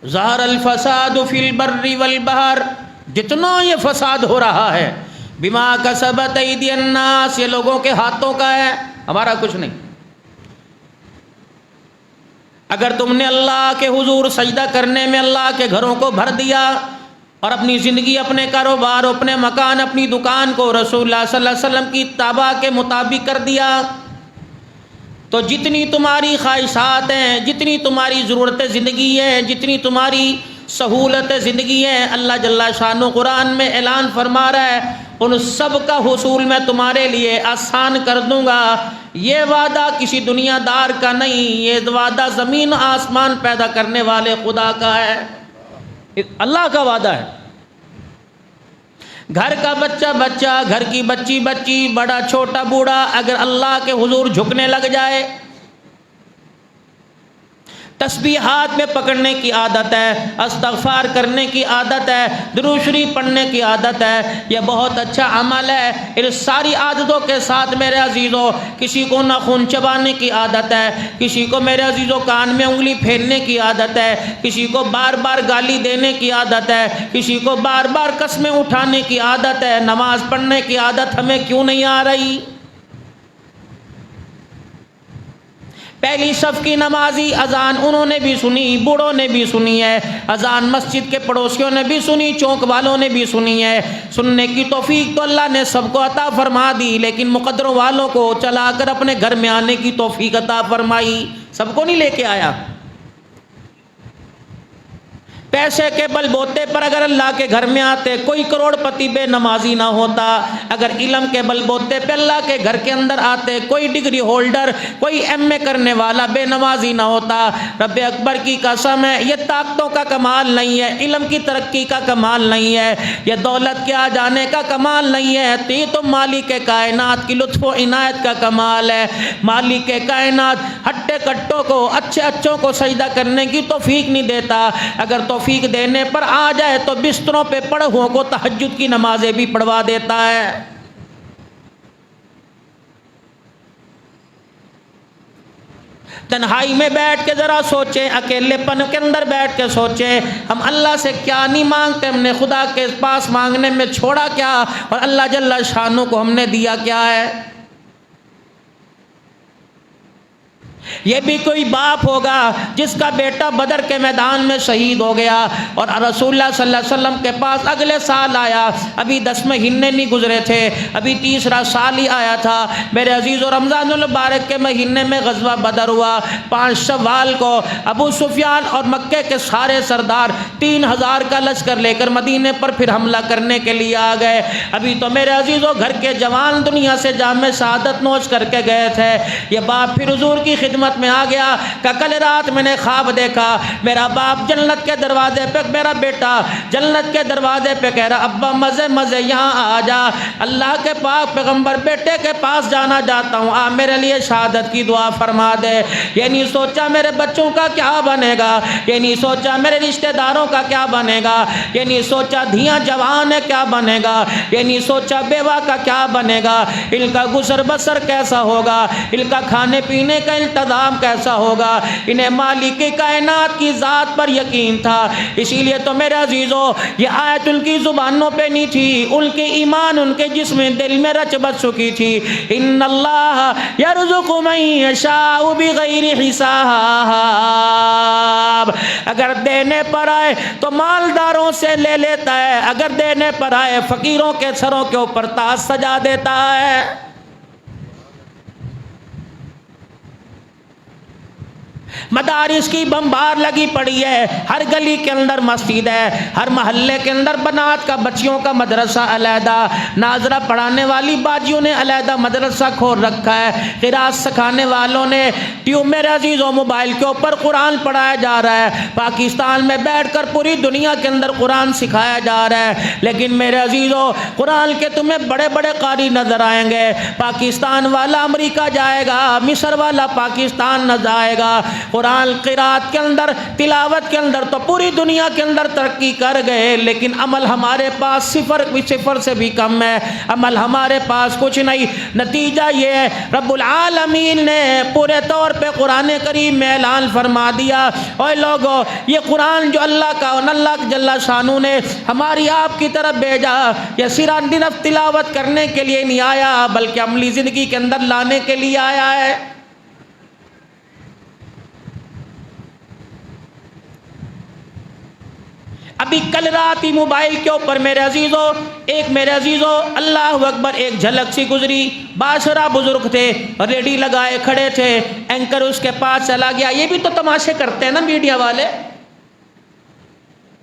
ظہر الفساد فی البر والبحر، جتنا یہ فساد ہو رہا ہے، بما کسبت ایدی الناس، یہ لوگوں کے ہاتھوں کا ہے، ہمارا کچھ نہیں۔ اگر تم نے اللہ کے حضور سجدہ کرنے میں اللہ کے گھروں کو بھر دیا اور اپنی زندگی، اپنے کاروبار، اپنے مکان، اپنی دکان کو رسول اللہ صلی اللہ علیہ وسلم کی اتباع کے مطابق کر دیا، تو جتنی تمہاری خواہشات ہیں، جتنی تمہاری ضرورت زندگی ہے، جتنی تمہاری سہولت زندگی ہے، اللہ جل شانہ قرآن میں اعلان فرما رہا ہے، ان سب کا حصول میں تمہارے لیے آسان کر دوں گا۔ یہ وعدہ کسی دنیا دار کا نہیں، یہ وعدہ زمین آسمان پیدا کرنے والے خدا کا ہے، اللہ کا وعدہ ہے۔ گھر کا بچہ، گھر کی بچی، بڑا چھوٹا بوڑھا اگر اللہ کے حضور جھکنے لگ جائے، تسبیحات میں پکڑنے کی عادت ہے، استغفار کرنے کی عادت ہے، درود شریف پڑھنے کی عادت ہے، یہ بہت اچھا عمل ہے۔ ان ساری عادتوں کے ساتھ میرے عزیزوں، کسی کو ناخن چبانے کی عادت ہے، کسی کو میرے عزیزوں کان میں انگلی پھیرنے کی عادت ہے، کسی کو بار بار گالی دینے کی عادت ہے، کسی کو بار بار قسمیں اٹھانے کی عادت ہے۔ نماز پڑھنے کی عادت ہمیں کیوں نہیں آ رہی؟ پہلی صف کی نمازی اذان انہوں نے بھی سنی، بوڑھوں نے بھی سنی ہے، اذان مسجد کے پڑوسیوں نے بھی سنی، چوک والوں نے بھی سنی ہے۔ سننے کی توفیق تو اللہ نے سب کو عطا فرما دی، لیکن مقدروں والوں کو چلا کر اپنے گھر میں آنے کی توفیق عطا فرمائی، سب کو نہیں لے کے آیا۔ پیسے کے بل بوتے پر اگر اللہ کے گھر میں آتے، کوئی کروڑ پتی بے نمازی نہ ہوتا۔ اگر علم کے بل بوتے پہ اللہ کے گھر کے اندر آتے، کوئی ڈگری ہولڈر، کوئی ایم اے کرنے والا بے نمازی نہ ہوتا۔ رب اکبر کی قسم ہے، یہ طاقتوں کا کمال نہیں ہے، علم کی ترقی کا کمال نہیں ہے، یہ دولت کے آ جانے کا کمال نہیں ہے، یہ تو مالک کائنات کی لطف و عنایت کا کمال ہے۔ مالک کائنات ہٹے کٹوں کو، اچھے اچھوں کو سجدہ کرنے کی توفیق نہیں دیتا۔ اگر توفیق دینے پر آ جائے تو بستروں پہ پڑے ہوں کو تہجد کی نمازیں بھی پڑھوا دیتا ہے۔ تنہائی میں بیٹھ کے ذرا سوچیں، اکیلے پن کے اندر بیٹھ کے سوچیں، ہم اللہ سے کیا نہیں مانگتے، ہم نے خدا کے پاس مانگنے میں چھوڑا کیا، اور اللہ جل شانہ کو ہم نے دیا کیا ہے۔ یہ بھی کوئی باپ ہوگا جس کا بیٹا بدر کے میدان میں شہید ہو گیا اور رسول اللہ صلی اللہ علیہ وسلم کے پاس اگلے سال آیا، ابھی 10 مہینے نہیں گزرے تھے، ابھی تیسرا سال ہی آیا تھا۔ میرے عزیز و رمضان المبارک کے مہینے میں غزوہ بدر ہوا۔ 5 شوال کو ابو سفیان اور مکے کے سارے سردار 3000 کا لشکر لے کر مدینے پر پھر حملہ کرنے کے لیے آ گئے۔ ابھی تو میرے عزیزوں گھر کے جوان دنیا سے جام شہادت نوش کر کے گئے تھے، یہ باپ پھر حضور کی خدمت میں آ گیا کہ کل رات میں نے خواب دیکھا، میرا باپ جنت کے دروازے پہ، میرا بیٹا جنت کے دروازے پہ کہہ رہا ابا مزے مزے یہاں آ جا، اللہ کے پاک پیغمبر بیٹے کے پاس جانا چاہتا ہوں، آ میرے لیے شہادت کی دعا فرما دے۔ یہ نہیں سوچا میرے بچوں کا کیا بنے گا، یہ نہیں سوچا میرے رشتہ داروں کا کیا بنے گا، یہ نہیں سوچا دھیاں جوان ہے کیا بنے گا، یہ نہیں سوچا بیوہ کا کیا بنے گا، ان کا گزر بسر کیسا ہوگا، ان کا کھانے پینے کا انتظام کیسا ہوگا۔ انہیں مالک کائنات کی ذات پر یقین تھا، اسی لیے تو میرے عزیزوں یہ آیت ان کی زبانوں پہ نہیں تھی، ان کے ایمان ان کے جسم دل میں رچ بس چکی تھی۔ ان اللہ یرزق من یشاء بغیر حساب، اگر دینے پر آئے تو مالداروں سے لے لیتا ہے، اگر دینے پر آئے فقیروں کے سروں کے اوپر تاج سجا دیتا ہے۔ مدارس کی بمبار لگی پڑی ہے، ہر گلی کے اندر مسجد ہے، ہر محلے کے اندر بنات کا بچیوں کا مدرسہ علیحدہ، ناظرہ پڑھانے والی باجیوں نے علیحدہ مدرسہ کھول رکھا ہے، قرات سکھانے والوں نے ٹیوب میرے عزیزوں موبائل کے اوپر قرآن پڑھایا جا رہا ہے، پاکستان میں بیٹھ کر پوری دنیا کے اندر قرآن سکھایا جا رہا ہے۔ لیکن میرے عزیزوں قرآن کے تمہیں بڑے بڑے قاری نظر آئیں گے، پاکستان والا امریکہ جائے گا، مصر والا پاکستان نہ جائے گا، قرآن قرات کے اندر، تلاوت کے اندر تو پوری دنیا کے اندر ترقی کر گئے، لیکن عمل ہمارے پاس صفر سے بھی کم ہے، عمل ہمارے پاس کچھ نہیں۔ نتیجہ یہ ہے رب العالمین نے پورے طور پہ قرآن کریم میں اعلان فرما دیا، اوے لوگو یہ قرآن جو اللہ کا اللہ جل شانہ نے ہماری آپ کی طرف بھیجا، یہ صرف تلاوت کرنے کے لیے نہیں آیا بلکہ عملی زندگی کے اندر لانے کے لیے آیا ہے۔ ابھی کل رات ہی موبائل کے اوپر میرے عزیزو اللہ اکبر ایک جھلک سی گزری، باشرہ بزرگ تھے، ریڈی لگائے کھڑے تھے، اینکر اس کے پاس چلا گیا۔ یہ بھی تو تماشے کرتے ہیں نا میڈیا والے،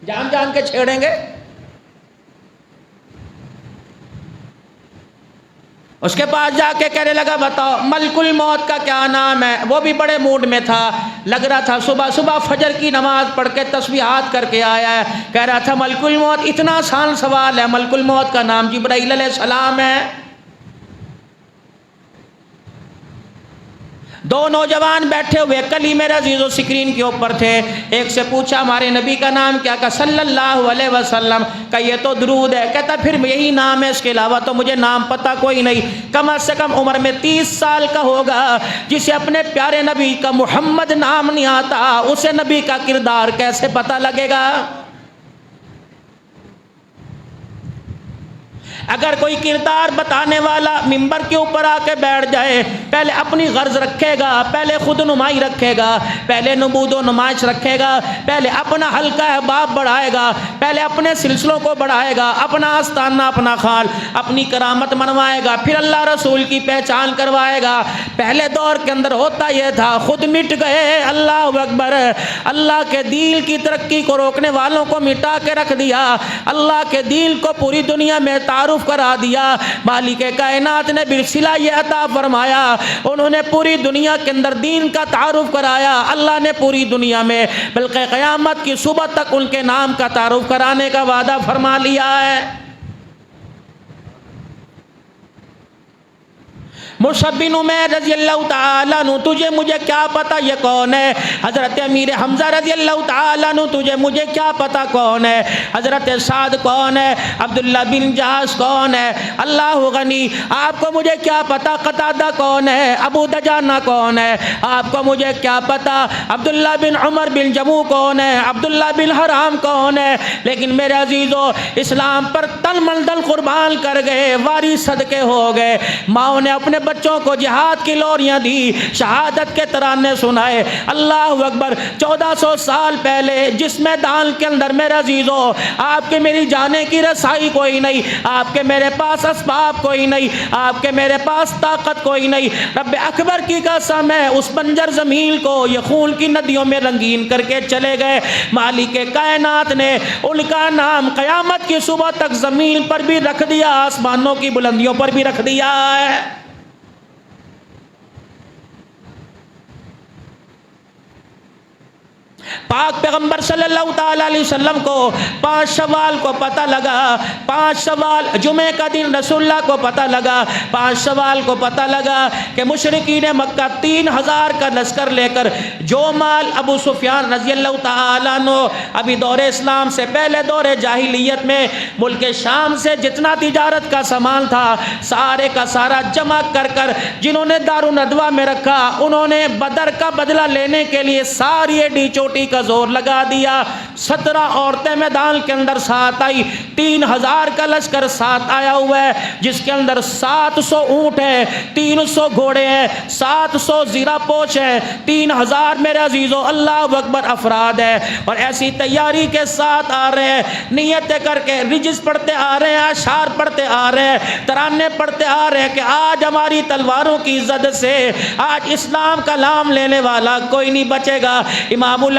جان جان کے چھیڑیں گے۔ اس کے پاس جا کے کہنے لگا بتاؤ ملک الموت کا کیا نام ہے؟ وہ بھی بڑے موڈ میں تھا، لگ رہا تھا صبح فجر کی نماز پڑھ کے تسبیحات کر کے آیا ہے، کہہ رہا تھا ملک الموت اتنا آسان سوال ہے، ملک الموت کا نام جبرائیل علیہ السلام ہے۔ دو نوجوان بیٹھے ہوئے کل ہی میرے عزیزو سکرین کے اوپر تھے، ایک سے پوچھا ہمارے نبی کا نام کیا؟ کہا صلی اللہ علیہ وسلم۔ کہ یہ تو درود ہے۔ کہتا پھر یہی نام ہے، اس کے علاوہ تو مجھے نام پتہ کوئی نہیں۔ کم از کم عمر میں 30 سال کا ہوگا، جسے اپنے پیارے نبی کا محمد نام نہیں آتا، اسے نبی کا کردار کیسے پتہ لگے گا؟ اگر کوئی کردار بتانے والا منبر کے اوپر آ کے بیٹھ جائے، پہلے اپنی غرض رکھے گا، پہلے خود نمائی رکھے گا، پہلے نبوت و نمائش رکھے گا، پہلے اپنا حلقہ احباب بڑھائے گا، پہلے اپنے سلسلوں کو بڑھائے گا، اپنا آستانہ، اپنا خال، اپنی کرامت منوائے گا، پھر اللہ رسول کی پہچان کروائے گا۔ پہلے دور کے اندر ہوتا یہ تھا، خود مٹ گئے، اللہ اکبر، اللہ کے دین کی ترقی کو روکنے والوں کو مٹا کے رکھ دیا، اللہ کے دین کو پوری دنیا میں تعارف کرا دیا۔ مالک کائنات نے بالصلہ یہ عطا فرمایا، انہوں نے پوری دنیا کے اندر دین کا تعارف کرایا۔ اللہ نے پوری دنیا میں بلکہ قیامت کی صبح تک ان کے نام کا تعارف کرانے کا وعدہ فرما لیا ہے۔ مصعب بن عمیر رضی اللہ تعالیٰ عنہ، تجھے مجھے کیا پتا یہ کون ہے؟ حضرت امیر حمزہ رضی اللہ تعالیٰ عنہ، تجھے مجھے کیا پتا کون ہے؟ حضرت سعد کون ہے؟ عبداللہ بن جہاز کون ہے؟ اللہ غنی، آپ کو مجھے کیا پتا قتادہ کون ہے؟ ابو دجانہ کون ہے؟ آپ کو مجھے کیا پتا عبداللہ بن عمر بن جموع کون ہے؟ عبداللہ بن حرام کون ہے؟ لیکن میرے عزیزو، اسلام پر تن من دل قربان کر گئے، واری صدقے ہو گئے، ماں نے اپنے بچوں کو جہاد کی لوریاں دی، شہادت کے ترانے سنائے۔ اللہ اکبر، 1400 سال پہلے جس میدان کے اندر میرے عزیزو آپ کے میری جانے کی رسائی کوئی نہیں، آپ کے میرے پاس اسباب کوئی نہیں، آپ کے میرے پاس طاقت کوئی نہیں، رب اکبر کی قسم ہے اس بنجر زمین کو یہ خون کی ندیوں میں رنگین کر کے چلے گئے۔ مالک کائنات نے ان کا نام قیامت کی صبح تک زمین پر بھی رکھ دیا، آسمانوں کی بلندیوں پر بھی رکھ دیا ہے۔ پاک پیغمبر صلی اللہ تعالیٰ علیہ وسلم کو 5 شوال کو پتہ لگا، 5 شوال جمعہ کا دن رسول اللہ کو پتہ لگا، 5 شوال کو پتہ لگا کہ مشرکین مکہ 3000 کا لشکر لے کر جو مال ابو سفیان رضی اللہ تعالیٰ عنہ ابھی دور اسلام سے پہلے دور جاہلیت میں ملک شام سے جتنا تجارت کا سامان تھا سارے کا سارا جمع کر کر جنہوں نے دارالندوہ میں رکھا، انہوں نے بدر کا بدلہ لینے کے لیے ساری ایڈی چوٹی کا زور لگا دیا۔ 17 عورتیں میدان کے اندر ساتھ آئی، 3000 کا لشکر ساتھ آیا ہوا ہے، جس کے اندر 700 اونٹ ہیں، 300 گھوڑے ہیں، 700 زیرہ پوش ہیں، 3000 میرے عزیزو اللہ اکبر افراد ہیں، اور ایسی تیاری کے ساتھ آ رہے ہیں، نیتیں کر کے رجز پڑھتے آ رہے ہیں، اشعار پڑھتے آ رہے ہیں، ترانے پڑھتے آ رہے ہیں کہ آج ہماری تلواروں کی عزت سے آج اسلام کا نام لینے والا کوئی نہیں بچے گا۔ امام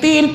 3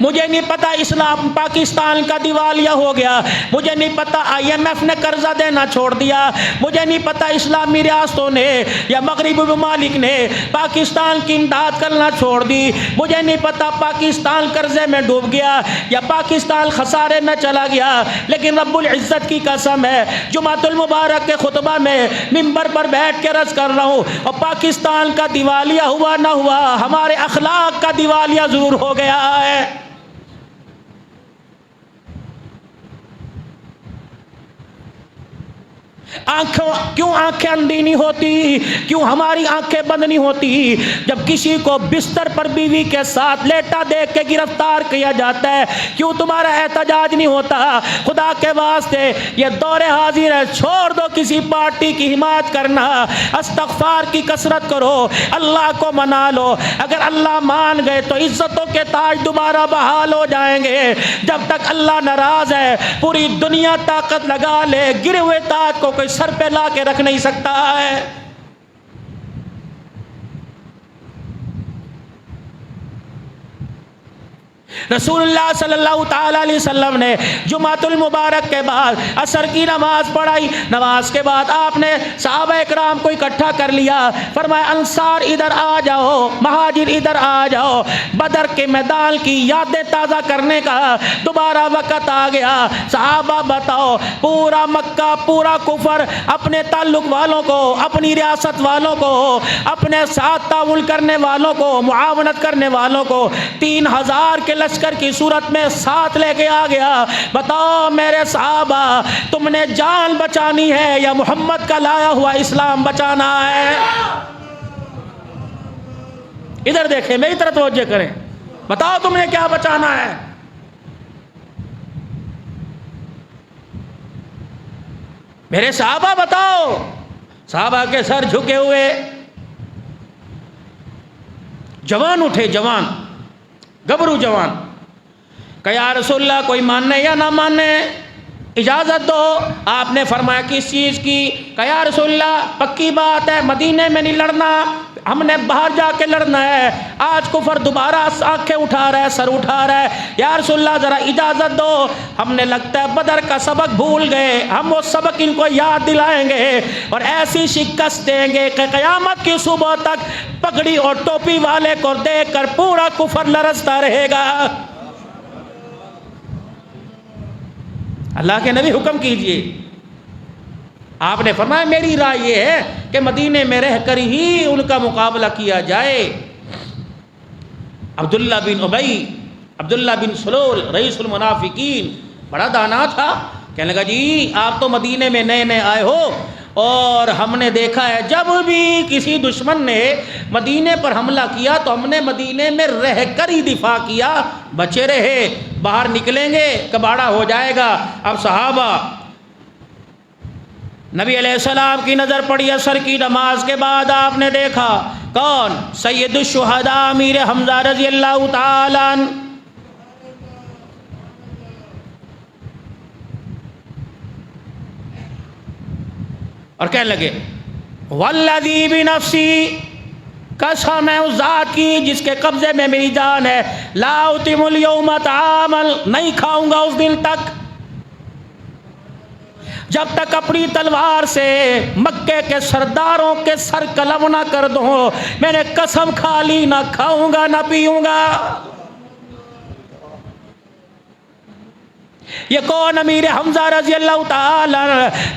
مجھے نہیں پتا اسلام پاکستان کا دیوالیہ ہو گیا، مجھے نہیں پتا IMF نے قرضہ دینا چھوڑ دیا، مجھے نہیں پتا اسلامی ریاستوں نے یا مغربی ممالک نے پاکستان کی امداد کرنا چھوڑ دی، مجھے نہیں پتا پاکستان قرضے میں ڈوب گیا یا پاکستان خسارے میں چلا گیا، لیکن رب العزت کی قسم ہے جمعۃ المبارک کے خطبہ میں منبر پر بیٹھ کے عرض کر رہا ہوں، اور پاکستان کا دیوالیہ ہوا نہ ہوا، ہمارے اخلاق کا دیوالیہ ضرور ہو گیا ہے۔ کیوں آنکھیں اندھی نہیں ہوتی؟ کیوں ہماری آنکھیں بند نہیں ہوتی جب کسی کو بستر پر بیوی کے ساتھ لیٹا دیکھ کے گرفتار کیا جاتا ہے؟ کیوں تمہارا احتجاج نہیں ہوتا؟ خدا کے واسطے یہ دور حاضر ہے، چھوڑ دو کسی پارٹی کی حمایت کرنا، استغفار کی کثرت کرو، اللہ کو منا لو۔ اگر اللہ مان گئے تو عزتوں کے تاج دوبارہ بحال ہو جائیں گے۔ جب تک اللہ ناراض ہے پوری دنیا طاقت لگا لے، گرے ہوئے تاج کو کوئی سر پہ لا کے رکھ نہیں سکتا ہے۔ رسول اللہ صلی اللہ تعالی علیہ وسلم نے جمعۃ المبارک کے بعد عصر کی نماز پڑھائی، نماز کے بعد آپ نے صحابہ اکرام کو اکٹھا کر لیا، فرمایا انصار ادھر آ جاؤ، مہاجر ادھر آ جاؤ، بدر کے میدان کی یادیں تازہ کرنے کا دوبارہ وقت آ گیا۔ صحابہ بتاؤ، پورا مکہ، پورا کفر اپنے تعلق والوں کو، اپنی ریاست والوں کو، اپنے ساتھ تعاون کرنے والوں کو، معاونت کرنے والوں کو 3000 کے لشکر کی صورت میں ساتھ لے کے آ گیا۔ بتاؤ میرے صحابہ، تم نے جان بچانی ہے یا محمد کا لایا ہوا اسلام بچانا ہے؟ ادھر دیکھیں، میری طرف توجہ کریں، بتاؤ تم نے کیا بچانا ہے؟ میرے صحابہ بتاؤ۔ صحابہ کے سر جھکے ہوئے، جوان اٹھے، جوان گبرو جوان، کہ یا رسول اللہ کوئی ماننے یا نہ ماننے اجازت دو۔ آپ نے فرمایا کس چیز کی؟ کہ یا رسول اللہ پکی بات ہے، مدینے میں نہیں لڑنا، ہم نے باہر جا کے لڑنا ہے۔ آج کفر دوبارہ آنکھیں اٹھا رہا ہے، سر اٹھا رہا ہے، یا رسول اللہ ذرا اجازت دو، ہم نے لگتا ہے بدر کا سبق بھول گئے، ہم وہ سبق ان کو یاد دلائیں گے اور ایسی شکست دیں گے کہ قیامت کی صبح تک پگڑی اور ٹوپی والے کو دیکھ کر پورا کفر لرزتا رہے گا۔ اللہ کے نبی حکم کیجئے۔ آپ نے فرمایا میری رائے یہ ہے کہ مدینے میں رہ کر ہی ان کا مقابلہ کیا جائے۔ عبداللہ بن ابی، عبداللہ بن سلول رئیس المنافقین بڑا دانا تھا، کہنے لگا جی آپ تو مدینے میں نئے نئے آئے ہو، اور ہم نے دیکھا ہے جب بھی کسی دشمن نے مدینے پر حملہ کیا تو ہم نے مدینے میں رہ کر ہی دفاع کیا، بچے رہے، باہر نکلیں گے کباڑا ہو جائے گا۔ اب صحابہ، نبی علیہ السلام کی نظر پڑی عصر کی نماز کے بعد، آپ نے دیکھا کون؟ سید الشہداء امیر حمزہ رضی اللہ تعالی عنہ، اور کہنے لگے والذی بنفسی، قسم ہے اس ذات کی جس کے قبضے میں میری جان ہے، لا اتم اليوم طعاما، نہیں کھاؤں گا اس دن تک جب تک اپنی تلوار سے مکے کے سرداروں کے سر قلم نہ کر دوں۔ میں نے قسم کھا لی، نہ کھاؤں گا نہ پیوں گا۔ یہ کون؟ امیر حمزہ رضی اللہ تعالی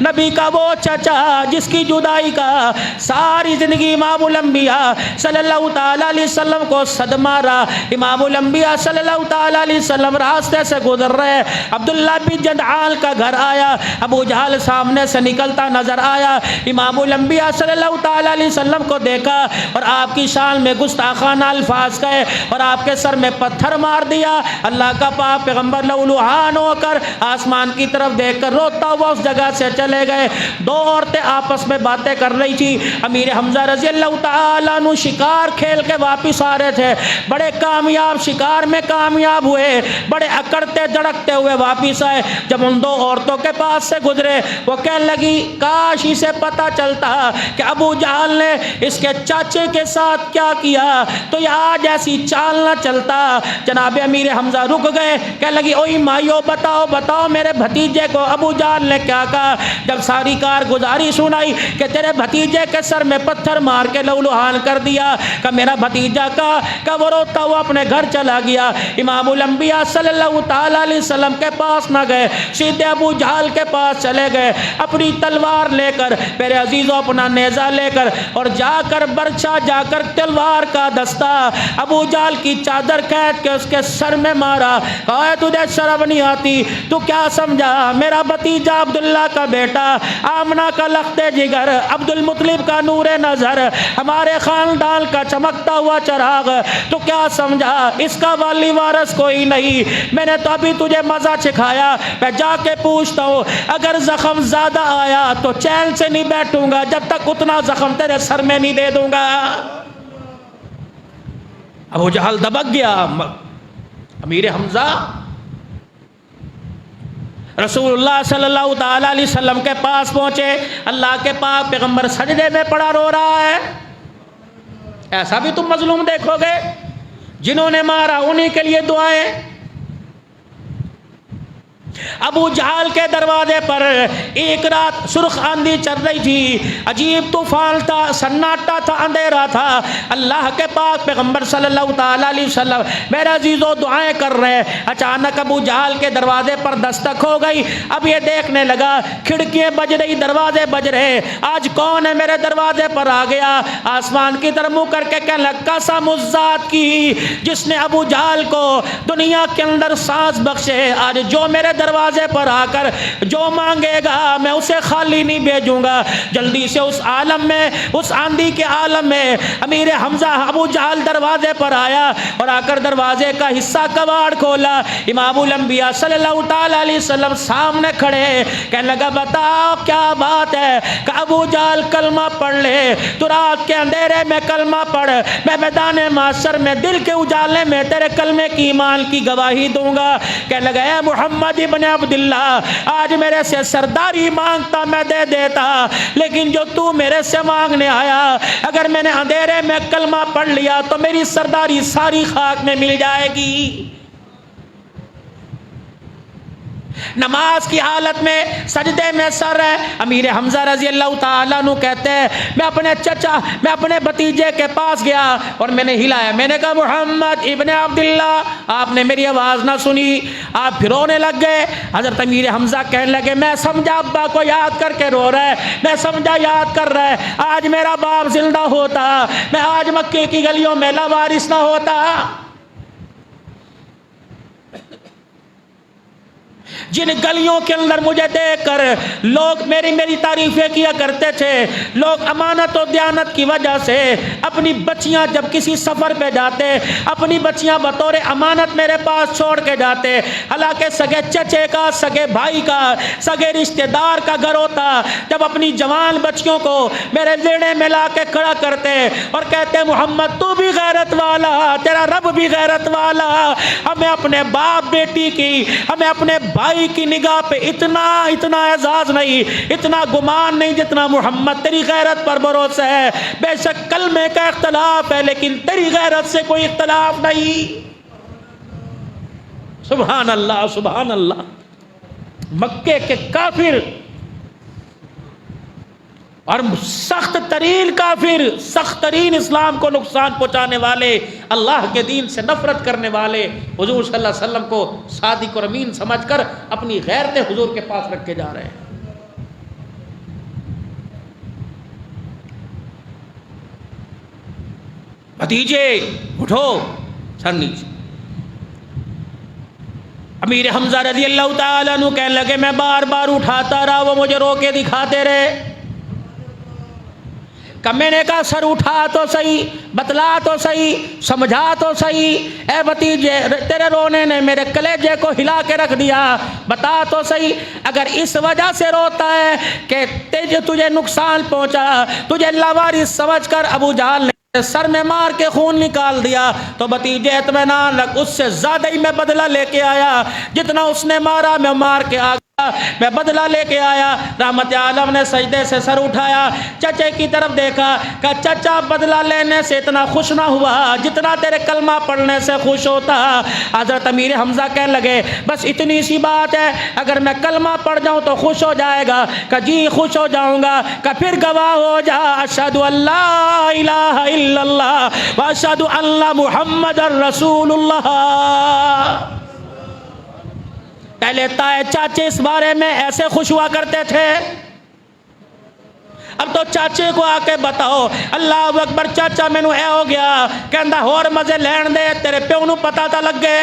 نبی کا وہ چچا جس کی جدائی کا ساری زندگی امام الانبیاء صلی اللہ تعالی علیہ وسلم کو صدمہ رہا۔ امام الانبیاء صلی اللہ تعالی علیہ وسلم راستے سے گزر رہے، عبداللہ بن جدعان کا گھر آیا، ابو جہل سامنے سے نکلتا نظر آیا، امام الانبیاء صلی اللہ تعالی علیہ وسلم کو دیکھا اور آپ کی شان میں گستاخانہ الفاظ کہے اور آپ کے سر میں پتھر مار دیا۔ اللہ کا پاک پیغمبر لہولہان ہو کر آسمان کی طرف دیکھ کر روتا ہوا اس جگہ سے چلے گئے۔ دو عورتیں آپس میں باتیں کر رہی تھی۔ امیر حمزہ رضی اللہ تعالیٰ عنہ شکار کھیل کے واپس آ رہے تھے، بڑے کامیاب شکار میں کامیاب ہوئے، بڑے اکڑتے دڑکتے ہوئے واپس آئے۔ جب ان دو عورتوں کے پاس سے گزرے وہ کہنے لگی کاش اسے پتہ چلتا کہ ابو جہل نے اس کے چاچے کے ساتھ کیا کیا تو یہ آج ایسی چال نہ چلتا۔ جناب امیر حمزہ رک گئے، کہنے لگی اوئی مائیو بتاؤ بتاؤ میرے بھتیجے کو ابو جہل نے کیا کہا۔ جب ساری کارگزاری سنائی کہ تیرے بھتیجے کے سر میں پتھر مار کے لہولہان کر دیا، کہ میرا بھتیجا کا وہ روتا ہوا اپنے گھر چلا گیا۔ امام الانبیاء صلی اللہ تعالیٰ علیہ وسلم کے پاس نہ گئے، سیدھے ابو جہل کے پاس چلے گئے، اپنی تلوار لے کر، میرے عزیزوں اپنا نیزہ لے کر، اور جا کر برچا جا کر تلوار کا دستہ ابو جہل کی چادر کھینچ کے اس کے سر میں مارا۔ کہا تجھے شرم نہیں آتی؟ تو کیا سمجھا میرا بھتیجا عبداللہ کا بیٹا، آمنہ کا لخت جگر، عبد المطلب کا نور نظر، ہمارے خاندان کا چمکتا ہوا چراغ، تو کیا سمجھا اس کا والی وارث کوئی نہیں؟ میں نے تو ابھی تجھے مزہ چکھایا، میں جا کے پوچھتا ہوں اگر زخم زیادہ آیا تو چین سے نہیں بیٹھوں گا جب تک اتنا زخم تیرے سر میں نہیں دے دوں گا۔ ابو جہل دبک گیا۔ امیر حمزہ رسول اللہ صلی اللہ تعالیٰ علیہ وسلم کے پاس پہنچے، اللہ کے پاک پیغمبر سجدے میں پڑا رو رہا ہے۔ ایسا بھی تم مظلوم دیکھو گے؟ جنہوں نے مارا انہی کے لیے دعائیں۔ ابو جہل کے دروازے پر ایک رات سرخ آندھی چل رہی تھی، عجیب طوفان تھا، سناٹا تھا، اندھیرا تھا۔ اللہ کے پاک پیغمبر صلی اللہ تعالیٰ علیہ وسلم میرے عزیزوں دعائیں کر رہے، اچانک ابو جہل کے دروازے پر دستک ہو گئی۔ اب یہ دیکھنے لگا کھڑکیاں بج رہی، دروازے بج رہے، آج کون ہے میرے دروازے پر آ گیا؟ آسمان کی طرف منہ کر کے کہنے لگا قسم اس ذات کی جس نے ابو جہل کو دنیا کے اندر سانس بخشے، آج جو میرے دروازے پر آ کر جو مانگے گا میں اسے خالی نہیں بھیجوں گا۔ جلدی سے اس عالم میں، اس آندھی کے عالم میں امیر حمزہ ابو جہل دروازے پر آیا اور آ کر دروازے کا حصہ کباڑ کھولا۔ امام الانبیاء صلی اللہ تعالیٰ علیہ وسلم سامنے کھڑے، کہنے لگا بتاؤ کیا بات ہے؟ کہ ابو جہل کلمہ پڑھ لے، تو رات کے اندھیرے میں کلمہ پڑھ، میں میدان محشر میں دل کے اجالے میں تیرے کلمے کی ایمان کی گواہی دوں گا۔ کہنے لگا اے محمد ابن عبداللہ، آج میرے سے سرداری مانگتا میں دے دیتا، لیکن جو تو میرے سے مانگنے آیا، اگر میں نے اندھیرے میں کلمہ پڑھ لیا تو میری سرداری ساری خاک میں مل جائے گی۔ نماز کی حالت میں سجدے میں سر ہے، امیر حمزہ رضی اللہ تعالیٰ عنہ کہتے ہیں میں اپنے چچا، میں اپنے بھتیجے کے پاس گیا اور میں نے ہلایا، میں نے کہا محمد ابن عبداللہ، آپ نے میری آواز نہ سنی، آپ پھر رونے لگ گئے۔ حضرت امیر حمزہ کہنے لگے میں سمجھا ابا کو یاد کر کے رو رہا ہے، میں سمجھا یاد کر رہا ہے، آج میرا باپ زندہ ہوتا میں آج مکے کی گلیوں میں لاوارث نہ ہوتا۔ جن گلیوں کے اندر مجھے دیکھ کر لوگ میری تعریفیں کیا کرتے تھے، لوگ امانت و دیانت کی وجہ سے اپنی بچیاں جب کسی سفر پہ جاتے، اپنی بچیاں بطور امانت میرے پاس چھوڑ کے جاتے، حالانکہ سگے چچے کا، سگے بھائی کا، سگے رشتہ دار کا گھر ہوتا، جب اپنی جوان بچیوں کو میرے زیڑے میں لا کے کھڑا کرتے اور کہتے محمد تو بھی غیرت والا، تیرا رب بھی غیرت والا، ہمیں اپنے باپ بیٹی کی، ہمیں اپنے بھائی کی نگاہ پہ اتنا اعزاز نہیں، اتنا گمان نہیں جتنا محمد تیری غیرت پر بھروسہ ہے۔ بے شک کلمے کا اختلاف ہے لیکن تیری غیرت سے کوئی اختلاف نہیں۔ سبحان اللہ سبحان اللہ۔ مکے کے کافر اور سخت ترین کافر، سخت ترین اسلام کو نقصان پہنچانے والے، اللہ کے دین سے نفرت کرنے والے حضور صلی اللہ علیہ وسلم کو صادق اور امین سمجھ کر اپنی غیرتیں حضور کے پاس رکھ کے جا رہے ہیں۔ بھتیجے اٹھو، سر نیچے۔ امیر حمزہ رضی اللہ تعالیٰ عنہ کہنے لگے میں بار بار اٹھاتا رہا، وہ مجھے رو کے دکھاتے رہے، کہ میں نے کہا سر اٹھا تو صحیح، بتلا تو صحیح، سمجھا تو صحیح، اے بھتیجے تیرے رونے نے میرے کلیجے کو ہلا کے رکھ دیا، بتا تو صحیح اگر اس وجہ سے روتا ہے کہ تجھے نقصان پہنچا، تجھے لاوارث سمجھ کر ابو جہل نے سر میں مار کے خون نکال دیا، تو بھتیجے اطمینان رکھ، اس سے زیادہ ہی میں بدلہ لے کے آیا، جتنا اس نے مارا میں مار کے آ گیا، میں بدلہ لے کے آیا۔ رحمت عالم نے سجدے سے سر اٹھایا، چچے کی طرف دیکھا کہ چچا بدلہ لینے سے اتنا خوش نہ ہوا جتنا تیرے کلمہ پڑھنے سے خوش ہوتا۔ حضرت امیر حمزہ کہنے لگے بس اتنی سی بات ہے، اگر میں کلمہ پڑھ جاؤں تو خوش ہو جائے گا؟ کہ جی خوش ہو جاؤں گا۔ کہ پھر گواہ ہو جا اشہد ان لا الہ الا اللہ و اشہد ان محمد رسول اللہ۔ پہلے تائے چاچے اس بارے میں ایسے خوش ہوا کرتے تھے، اب تو چاچے کو آ کے بتاؤ اللہ اکبر چاچا مینوں اے ہو گیا، کہندا ہور مزے لین دے، تیرے پیو نوں پتہ تا لگے۔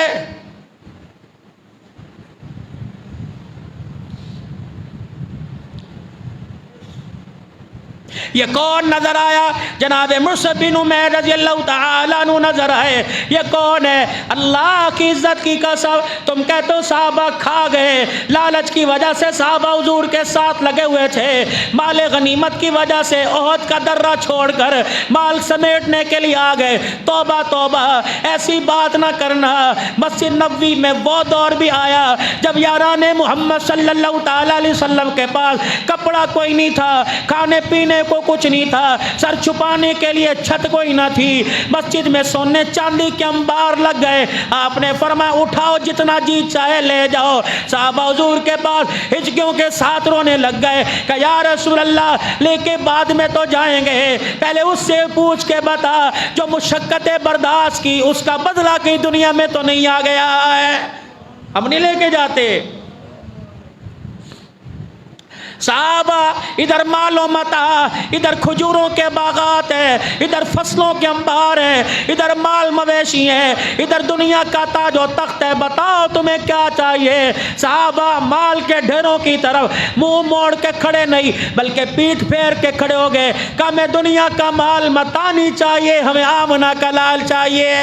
یہ کون نظر آیا؟ جناب مصعب بن عمیر رضی اللہ تعالیٰ عنہ نظر آئے۔ یہ کون ہے؟ اللہ کی عزت کی قسم، تم کہتے ہو صحابہ کھا گئے، لالچ کی وجہ سے صحابہ حضور کے ساتھ لگے ہوئے تھے، مال غنیمت کی وجہ سے احد کا درہ چھوڑ کر مال سمیٹنے کے لیے آ گئے۔ توبہ توبہ، ایسی بات نہ کرنا۔ مسجد نبوی میں وہ دور بھی آیا جب یاران محمد صلی اللہ تعالیٰ علیہ وسلم کے پاس کپڑا کوئی نہیں تھا، کھانے پینے کو کچھ نہیں تھا، سر چھپانے کے لیے چھت کوئی نہ تھی، مسجد میں سونے چاندی کے انبار لگ گئے۔ آپ نے فرمایا اٹھاؤ جتنا جی چاہے لے جاؤ۔ صحابہ حضور کے پاس ہچکیوں کے ساتھ رونے لگ گئے کہ یا رسول اللہ لے کے بعد میں تو جائیں گے، پہلے اس سے پوچھ کے بتا جو مشقتیں برداشت کی اس کا بدلہ کی دنیا میں تو نہیں آ گیا ہے؟ ہم نہیں لے کے جاتے۔ صحابہ ادھر مال و متاع، ادھر کھجوروں کے باغات ہیں، ادھر فصلوں کے انبار ہیں، ادھر مال مویشی ہیں، ادھر دنیا کا تاج و تخت ہے، بتاؤ تمہیں کیا چاہیے؟ صحابہ مال کے ڈھیروں کی طرف منہ موڑ کے کھڑے نہیں بلکہ پیٹھ پھیر کے کھڑے ہو گئے کہ ہمیں دنیا کا مال متاع نہیں چاہیے، ہمیں آمنہ کا لال چاہیے۔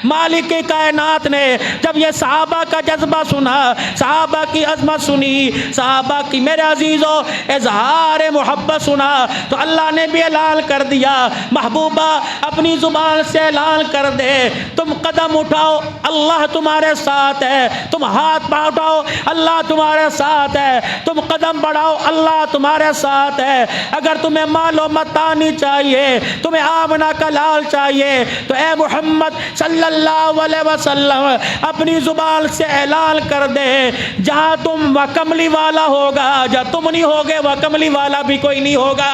مالک کائنات نے جب یہ صحابہ کا جذبہ سنا، صحابہ کی عظمت سنی، صحابہ کی میرے عزیزوں اظہار محبت سنا، تو اللہ نے بھی اعلان کر دیا، محبوبہ اپنی زبان سے اعلان کر دے، تم قدم اٹھاؤ اللہ تمہارے ساتھ ہے، تم ہاتھ اٹھاؤ اللہ تمہارے ساتھ ہے، تم قدم بڑھاؤ اللہ تمہارے ساتھ ہے۔ اگر تمہیں مال و متاع نہیں چاہیے، تمہیں آمنہ کا لال چاہیے، تو اے محمد صلی اللہ علیہ وسلم اپنی زبان سے اعلان کر دے، جہاں تم وہ کملی والا ہوگا، جہاں تم نہیں ہوگے وہ کملی والا بھی کوئی نہیں ہوگا۔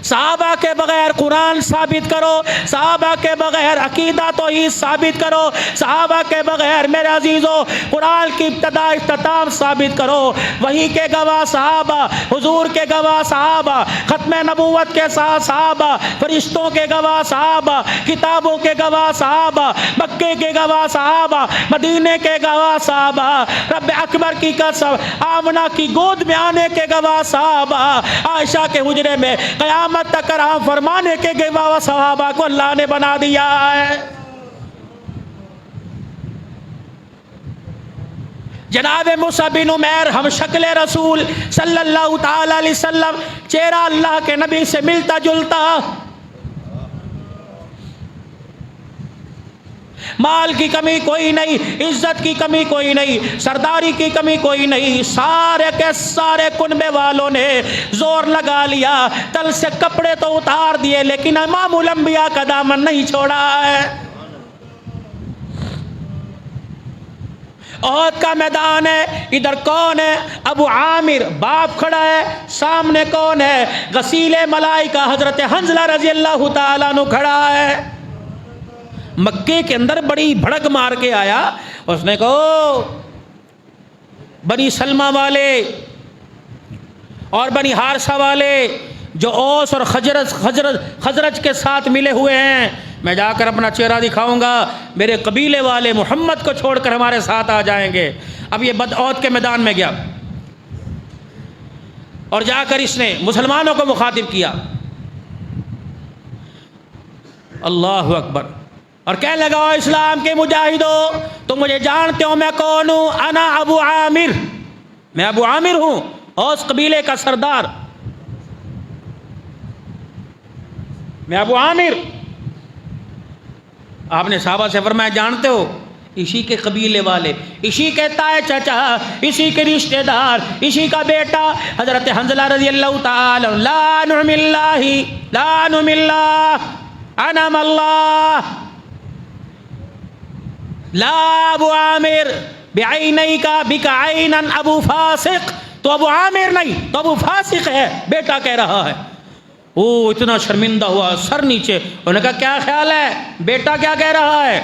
صحابہ کے بغیر قرآن ثابت کرو، صحابہ کے بغیر عقیدہ توحید ثابت کرو، صحابہ کے بغیر میرے عزیزوں قرآن کی ابتدا اختتام ثابت کرو۔ وحی کے گواہ صحابہ، حضور کے گواہ صحابہ، ختم نبوت کے ساتھ صحابہ، فرشتوں کے گواہ صحابہ، کتابوں کے گواہ صحابہ، مکے کے گواہ صحابہ، مدینے کے گواہ صحابہ، رب اکبر کی قسم آمنہ کی گود میں آنے کے گواہ صحابہ، عائشہ کے حجرے میں قیامت تک رہا فرمانے کے گواہ صحابہ کو اللہ نے بنا دیا ہے۔ جناب مصعب بن عمیر ہم شکل رسول صلی اللہ تعالی علیہ وسلم، چہرہ اللہ کے نبی سے ملتا جلتا، مال کی کمی کوئی نہیں، عزت کی کمی کوئی نہیں، سرداری کی کمی کوئی نہیں، سارے کے سارے کنبے والوں نے زور لگا لیا، تل سے کپڑے تو اتار دیے لیکن امام الانبیاء کا دامن نہیں چھوڑا ہے۔ احد کا میدان ہے، ادھر کون ہے؟ ابو عامر باپ کھڑا ہے، سامنے کون ہے؟ غسیل ملائکہ حضرت حنظلہ رضی اللہ تعالیٰ عنہ کھڑا ہے۔ مکے کے اندر بڑی بھڑک مار کے آیا، اس نے کہا بنی سلمہ والے اور بنی حارثہ والے جو اوس اور خزرج کے ساتھ ملے ہوئے ہیں، میں جا کر اپنا چہرہ دکھاؤں گا، میرے قبیلے والے محمد کو چھوڑ کر ہمارے ساتھ آ جائیں گے۔ اب یہ بدعوت کے میدان میں گیا اور جا کر اس نے مسلمانوں کو مخاطب کیا، اللہ اکبر، اور کہنے لگا او اسلام کے مجاہدوں، تم مجھے جانتے ہو میں کون ہوں؟ انا ابو عامر، میں ابو عامر ہوں، اوس قبیلے کا سردار، میں ابو عامر۔ آپ نے صحابہ سے فرمایا جانتے ہو؟ اسی کے قبیلے والے، اسی کے تائے چچا، اسی کے رشتہ دار، اسی کا بیٹا حضرت حنظلہ رضی اللہ تعالی لا نعم اللہ لا نعم اللہ انعم اللہ لا ابو عامر بعینی کا بک عینا ابو فاسق، تو ابو عامر نہیں تو ابو فاسق ہے، بیٹا کہہ رہا ہے۔ وہ اتنا شرمندہ ہوا، سر نیچے، انہوں نے کہا کیا خیال ہے، بیٹا کیا کہہ رہا ہے؟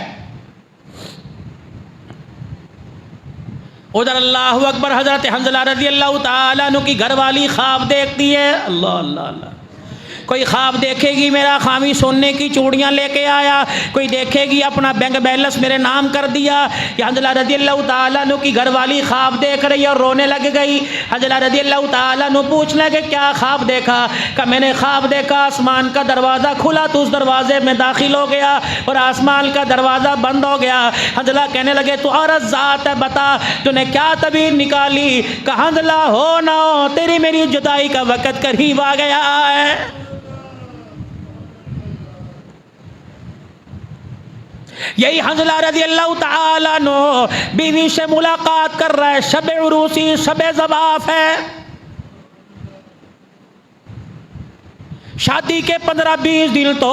ادھر اللہ اکبر، حضرت حنظلہ رضی اللہ تعالیٰ عنہ کی گھر والی خواب دیکھتی ہے، اللہ اللہ اللہ، کوئی خواب دیکھے گی میرا خامی سونے کی چوڑیاں لے کے آیا، کوئی دیکھے گی اپنا بینک بیلنس میرے نام کر دیا۔ یہ حنظلہ رضی اللہ تعالیٰ عنہ کی گھر والی خواب دیکھ رہی اور رونے لگ گئی۔ حنظلہ رضی اللہ تعالیٰ عنہ پوچھ لے کہ کیا خواب دیکھا؟ کہ میں نے خواب دیکھا آسمان کا دروازہ کھلا تو اس دروازے میں داخل ہو گیا اور آسمان کا دروازہ بند ہو گیا۔ حنظلہ کہنے لگے تو عورت ذات ہے، بتا تو نے کیا تعبیر نکالی؟ کہ حنظلہ ہو نہ ہو تیری میری جدائی کا وقت قریب آ گیا ہے۔ یہی حنظلہ رضی اللہ تعالیٰ عنہ بیوی سے ملاقات کر رہا ہے، شب عروسی شب زفاف ہے، شادی کے 15-20 دن تو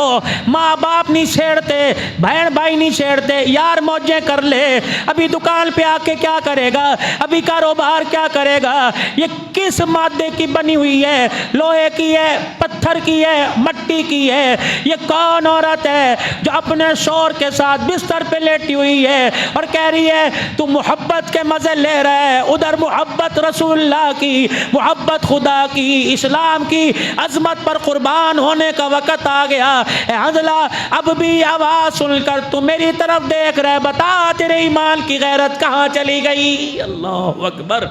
ماں باپ نہیں چھیڑتے، بہن بھائی نہیں چھیڑتے، یار موجیں کر لے، ابھی دکان پہ آ کے کیا کرے گا، ابھی کاروبار کیا کرے گا، یہ کس مادے کی بنی ہوئی ہے، لوہے کی ہے، پتھر کی ہے، مٹی کی ہے، یہ کون عورت ہے جو اپنے شوہر کے ساتھ بستر پہ لیٹی ہوئی ہے اور کہہ رہی ہے تو محبت کے مزے لے رہا ہے، ادھر محبت رسول اللہ کی، محبت خدا کی، اسلام کی عظمت پر قربان ہونے کا وقت آ گیا۔ اے حنظلہ اب بھی آواز سن کر تو میری طرف دیکھ رہے، بتا تیرے ایمان کی غیرت کہاں چلی گئی؟ اللہ اکبر۔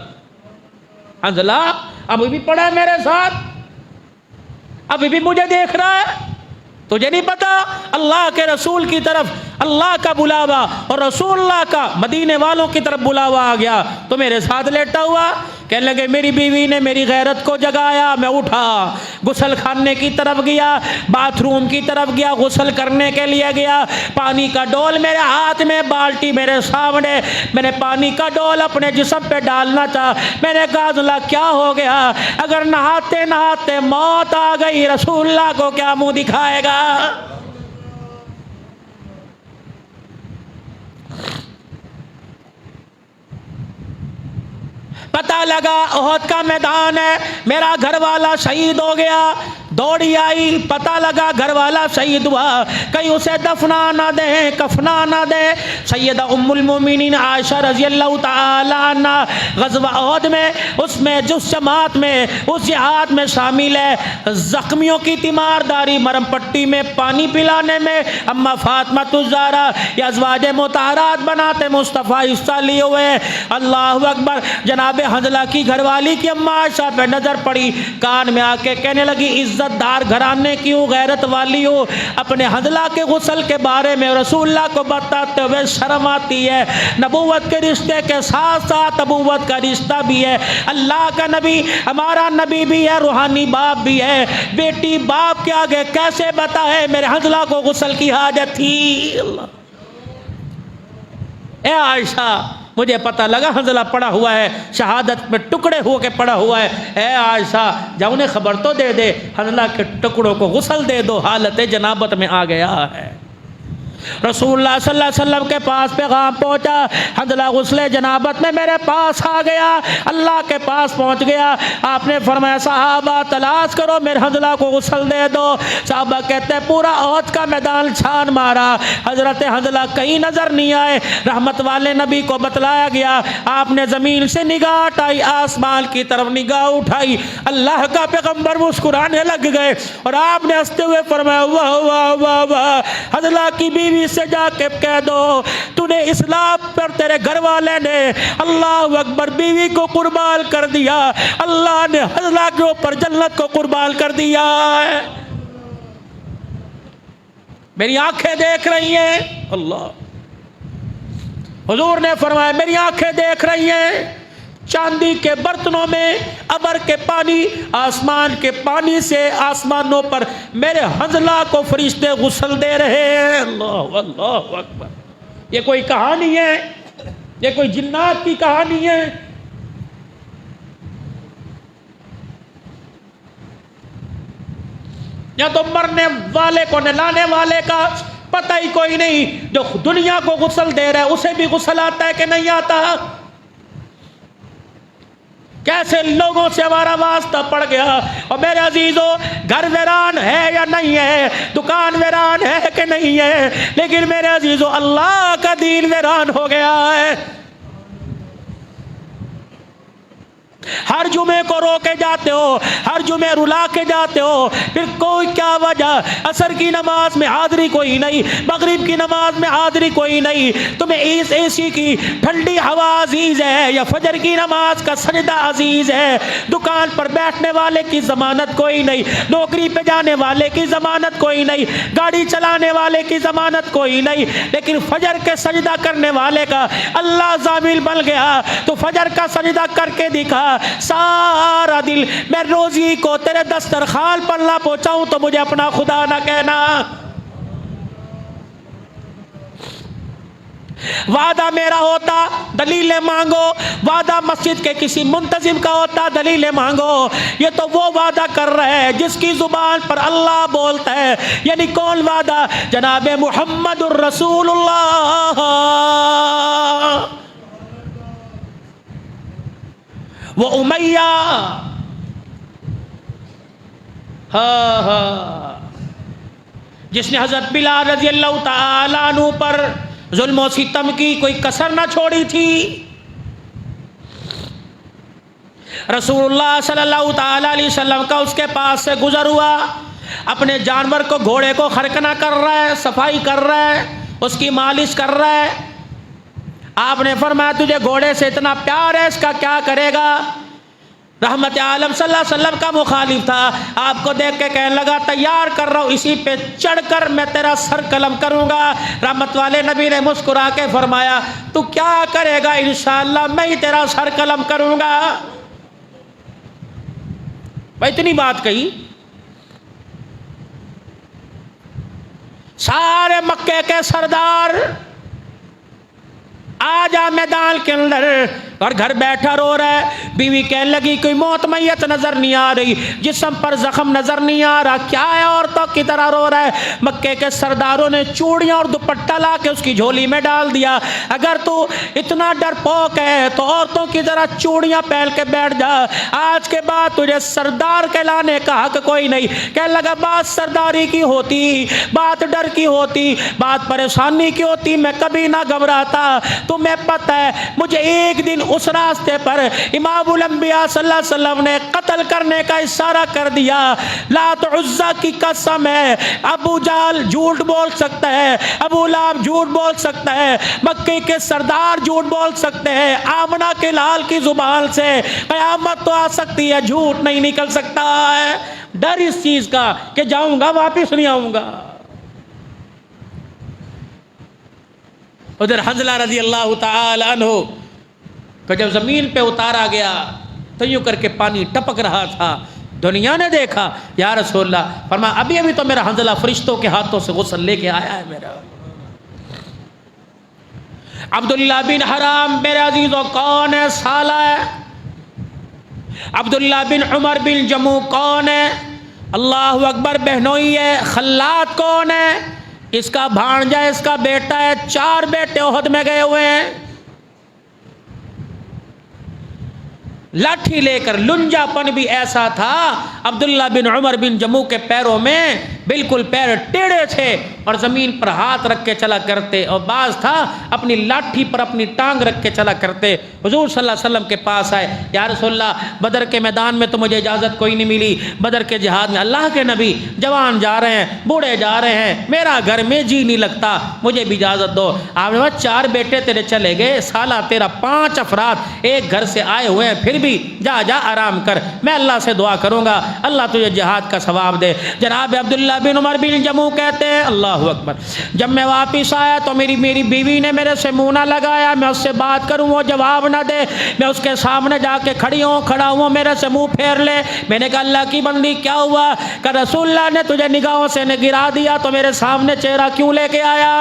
حنظلہ اب بھی پڑا ہے میرے ساتھ، ابھی بھی مجھے دیکھ رہا ہے، تجھے نہیں پتا اللہ کے رسول کی طرف اللہ کا بلاوا اور رسول اللہ کا مدینے والوں کی طرف بلاوا آ گیا تو میرے ساتھ لیٹا ہوا۔ کہنے لگے میری بیوی نے میری غیرت کو جگایا، میں اٹھا، غسل خانے کی طرف گیا، باتھ روم کی طرف گیا، غسل کرنے کے لیے گیا، پانی کا ڈول میرے ہاتھ میں، بالٹی میرے سامنے، میں نے پانی کا ڈول اپنے جسم پہ ڈالنا تھا، میں نے کہا اللہ کیا ہو گیا؟ اگر نہاتے نہاتے موت آ گئی رسول اللہ کو کیا منہ دکھائے گا؟ پتہ لگا احد کا میدان ہے، میرا گھر والا شہید ہو گیا، دوڑی آئی، پتہ لگا گھر والا شہید ہوا، کہیں اسے دفنا نہ دیں، کفنا نہ دیں۔ سیدہ ام المومنین عائشہ رضی اللہ تعالی عنہ غزوہ احد میں، اس میں جس جماعت میں اس جہاد میں شامل ہے، زخمیوں کی تیمارداری، مرم پٹی میں پانی پلانے میں اما فاطمہ الزہرا یا ازواج مطہرات بناتے مصطفیٰ حصہ لیے ہوئے۔ اللہ اکبر۔ جناب حنظلہ کی گھر والی کی اما عائشہ پہ نظر پڑی، کان میں آ کے کہنے لگی عزت دار گھرانے کی ہوں، غیرت والی ہوں، اپنے حنظلہ کے غسل کے بارے میں رسول اللہ کو بتاتے ہوئے شرم آتی ہے۔ نبوت کے رشتے کے ساتھ ساتھ نبوت کا رشتہ بھی ہے، اللہ کا نبی ہمارا نبی بھی ہے، روحانی باپ بھی ہے، بیٹی باپ کے آگے کیسے بتائے میرے حنظلہ کو غسل کی حاجت تھی؟ اللہ، اے عائشہ مجھے پتہ لگا حنظلہ پڑا ہوا ہے، شہادت میں ٹکڑے ہو کے پڑا ہوا ہے، اے عائشہ جا انہیں خبر تو دے دے، حنظلہ کے ٹکڑوں کو غسل دے دو، حالت جنابت میں آ گیا ہے۔ رسول اللہ صلی اللہ علیہ وسلم کے پاس پیغام پہنچا، حنظلہ غسل جنابت میں میرے پاس آ گیا، اللہ کے پاس پہنچ گیا۔ آپ نے فرمایا صحابہ تلاش کرو میرے حنظلہ کو غسل دے دو۔ صحابہ کہتے ہیں پورا احد کا میدان چھان مارا، حضرت حنظلہ کہیں نظر نہیں آئے۔ رحمت والے نبی کو بتلایا گیا، آپ نے زمین سے نگاہ اٹھائی، آسمان کی طرف نگاہ اٹھائی، اللہ کا پیغمبر مسکرانے لگ گئے اور آپ نے ہنستے ہوئے فرمایا واہ واہ واہ واہ، حنظلہ کی بیوی سے جا کے کہہ دو تو نے اسلام پر تیرے گھر والے نے اللہ اکبر بیوی کو قربان کر دیا، اللہ نے حنظلہ کے اوپر جنت کو قربان کر دیا ہے۔ میری آنکھیں دیکھ رہی ہیں، اللہ حضور نے فرمایا میری آنکھیں دیکھ رہی ہیں، چاندی کے برتنوں میں ابر کے پانی، آسمان کے پانی سے آسمانوں پر میرے حنظلہ کو فرشتے غسل دے رہے ہیں۔ اللہ اللہ اکبر، یہ کوئی کہانی ہے؟ یہ کوئی جنات کی کہانی ہے؟ یا تو مرنے والے کو نہلانے والے کا پتہ ہی کوئی نہیں، جو دنیا کو غسل دے رہا ہے اسے بھی غسل آتا ہے کہ نہیں آتا؟ کیسے لوگوں سے ہمارا واسطہ پڑ گیا۔ اور میرے عزیزو، گھر ویران ہے یا نہیں ہے، دکان ویران ہے کہ نہیں ہے، لیکن میرے عزیزو اللہ کا دین ویران ہو گیا ہے۔ ہر جمعے کو رو کے جاتے ہو، ہر جمعے رلا کے جاتے ہو، پھر کوئی کیا وجہ؟ عصر کی نماز میں حاضری کوئی نہیں، مغرب کی نماز میں حاضری کوئی نہیں، تمہیں اس اے کی ٹھنڈی ہوا عزیز ہے یا فجر کی نماز کا سجدہ عزیز ہے؟ دکان پر بیٹھنے والے کی ضمانت کوئی نہیں، نوکری پہ جانے والے کی ضمانت کوئی نہیں، گاڑی چلانے والے کی ضمانت کوئی نہیں، لیکن فجر کے سجدہ کرنے والے کا اللہ ضامن بن گیا تو فجر کا سجدہ کر کے دکھا۔ سارا دل میں روزی کو تیرے دسترخوان پر نہ پہنچاؤں تو مجھے اپنا خدا نہ کہنا۔ وعدہ میرا ہوتا دلیلیں مانگو، وعدہ مسجد کے کسی منتظم کا ہوتا دلیلیں مانگو، یہ تو وہ وعدہ کر رہے ہیں جس کی زبان پر اللہ بولتا ہے۔ یعنی کون وعدہ؟ جناب محمد الرسول اللہ، وہ امیہ، جس نے حضرت بلال رضی اللہ تعالیٰ عنہ پر ظلم و ستم کی کوئی کسر نہ چھوڑی تھی۔ رسول اللہ صلی اللہ تعالیٰ علیہ وسلم کا اس کے پاس سے گزر ہوا، اپنے جانور کو، گھوڑے کو خرکنہ کر رہا ہے، صفائی کر رہا ہے، اس کی مالش کر رہا ہے۔ آپ نے فرمایا تجھے گھوڑے سے اتنا پیار ہے، اس کا کیا کرے گا؟ رحمت عالم صلی اللہ علیہ وسلم کا مخالف تھا، آپ کو دیکھ کے کہنے لگا تیار کر رہا ہوں، اسی پہ چڑھ کر میں تیرا سر قلم کروں گا۔ رحمت والے نبی نے مسکرا کے فرمایا تو کیا کرے گا؟ انشاءاللہ میں ہی تیرا سر قلم کروں گا۔ بھائی اتنی بات کہی، سارے مکے کے سردار آ جا میدان کے اندر، اور گھر بیٹھا رو رہا ہے۔ بیوی کہنے لگی کوئی موت میت نظر نہیں آ رہی، جسم پر زخم نظر نہیں آ رہا، کیا ہے عورتوں کی طرح رو رہا ہے؟ مکے کے سرداروں نے چوڑیاں اور دوپٹہ لا کے اس کی جھولی میں ڈال دیا، اگر تو اتنا ڈرپوک ہے تو عورتوں کی طرح چوڑیاں پہن کے بیٹھ جا، آج کے بعد تجھے سردار کہلانے کا حق کوئی نہیں۔ کہنے لگا بات سرداری کی ہوتی، بات ڈر کی ہوتی، بات پریشانی کی ہوتی، میں کبھی نہ گھبراتا۔ تمہیں پتہ ہے مجھے ایک دن اس راستے پر امام الانبیاء صلی اللہ علیہ وسلم نے قتل کرنے کا اشارہ کر دیا۔ لات عزا کی قسم ہے، ابو جہل جھوٹ بول سکتا ہے، ابو لہب جھوٹ بول سکتا ہے، مکے کے سردار جھوٹ بول سکتے ہیں، آمنہ کے لال کی زبان سے قیامت تو آ سکتی ہے، جھوٹ نہیں نکل سکتا ہے۔ ڈر اس چیز کا کہ جاؤں گا واپس نہیں آؤں گا۔ ادھر حنظلہ رضی اللہ تعالی عنہ کہ جب زمین پہ اتارا گیا تو یوں کر کے پانی ٹپک رہا تھا، دنیا نے دیکھا، یا رسول اللہ، فرمایا ابھی ابھی تو میرا حنظلہ فرشتوں کے ہاتھوں سے غسل لے کے آیا ہے میرا۔ عبداللہ بن حرام میرے عزیزوں کون ہے؟ سالہ ہے۔ عبداللہ بن عمر بن جموع کون ہے؟ اللہ اکبر، بہنوئی ہے۔ خلاد کون ہے؟ اس کا بھانجا، اس کا بیٹا ہے، 4 بیٹے احد میں گئے ہوئے ہیں، لاٹھی لے کر۔ لنجا پن بھی ایسا تھا، عبداللہ بن عمر بن جموع کے پیروں میں بالکل پیر ٹیڑھے تھے اور زمین پر ہاتھ رکھ کے چلا کرتے، اور بعض تھا اپنی لاٹھی پر اپنی ٹانگ رکھ کے چلا کرتے۔ حضور صلی اللہ علیہ وسلم کے پاس آئے، یا رسول اللہ بدر کے میدان میں تو مجھے اجازت کوئی نہیں ملی، بدر کے جہاد میں اللہ کے نبی جوان جا رہے ہیں، بوڑھے جا رہے ہیں، میرا گھر میں جی نہیں لگتا، مجھے بھی اجازت دو۔ آپ نے کہا 4 بیٹے تیرے چلے گئے، سالہ تیرا 5 افراد ایک گھر سے آئے ہوئے ہیں، پھر بھی جا جا آرام کر، میں اللہ سے دعا کروں گا اللہ تجھے جہاد کا ثواب دے۔ جناب عبداللہ بن عمر بن جموع کہتے ہیں اللہ اکبر، جب میں واپس آیا تو میری بیوی نے میرے سے منہ نہ لگایا، میں اس سے بات کروں وہ جواب نہ دے، میں اس کے سامنے جا کے کھڑا ہوں میرے سے منہ پھیر لے۔ میں نے کہا اللہ کی بندی کیا ہوا؟ کہ رسول اللہ نے تجھے نگاہوں سے گرا دیا تو میرے سامنے چہرہ کیوں لے کے آیا؟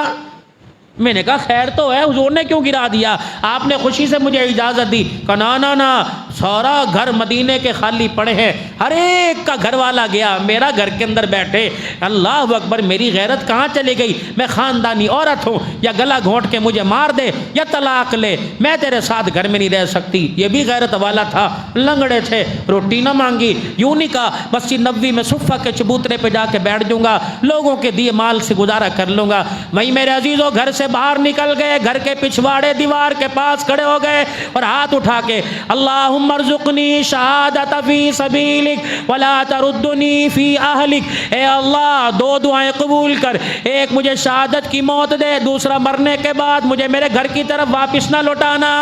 میں نے کہا خیر تو ہے، حضور نے کیوں گرا دیا؟ آپ نے خوشی سے مجھے اجازت دی۔ کہا نا سارا گھر مدینے کے خالی پڑے ہیں، ہر ایک کا گھر والا گیا، میرا گھر کے اندر بیٹھے۔ اللہ اکبر، میری غیرت کہاں چلی گئی؟ میں خاندانی عورت ہوں، یا گلا گھونٹ کے مجھے مار دے یا طلاق لے، میں تیرے ساتھ گھر میں نہیں رہ سکتی۔ یہ بھی غیرت والا تھا، لنگڑے تھے، روٹی نہ مانگی، یوں نہیں کہا مسجد نبوی میں صفہ کے چبوترے پہ جا کے بیٹھ جاؤں گا، لوگوں کے دیے مال سے گزارا کر لوں گا۔ وہیں میرے عزیزوں گھر سے باہر نکل گئے، گھر کے پچھواڑے دیوار کے پاس کھڑے ہو گئے اور ہاتھ اٹھا کے اللہم ارزقنی شہادت فی سبیلک ولا تردنی فی اہلک، اے اللہ 2 دعائیں قبول کر، ایک مجھے شہادت کی موت دے، دوسرا مرنے کے بعد مجھے میرے گھر کی طرف واپس نہ لوٹانا۔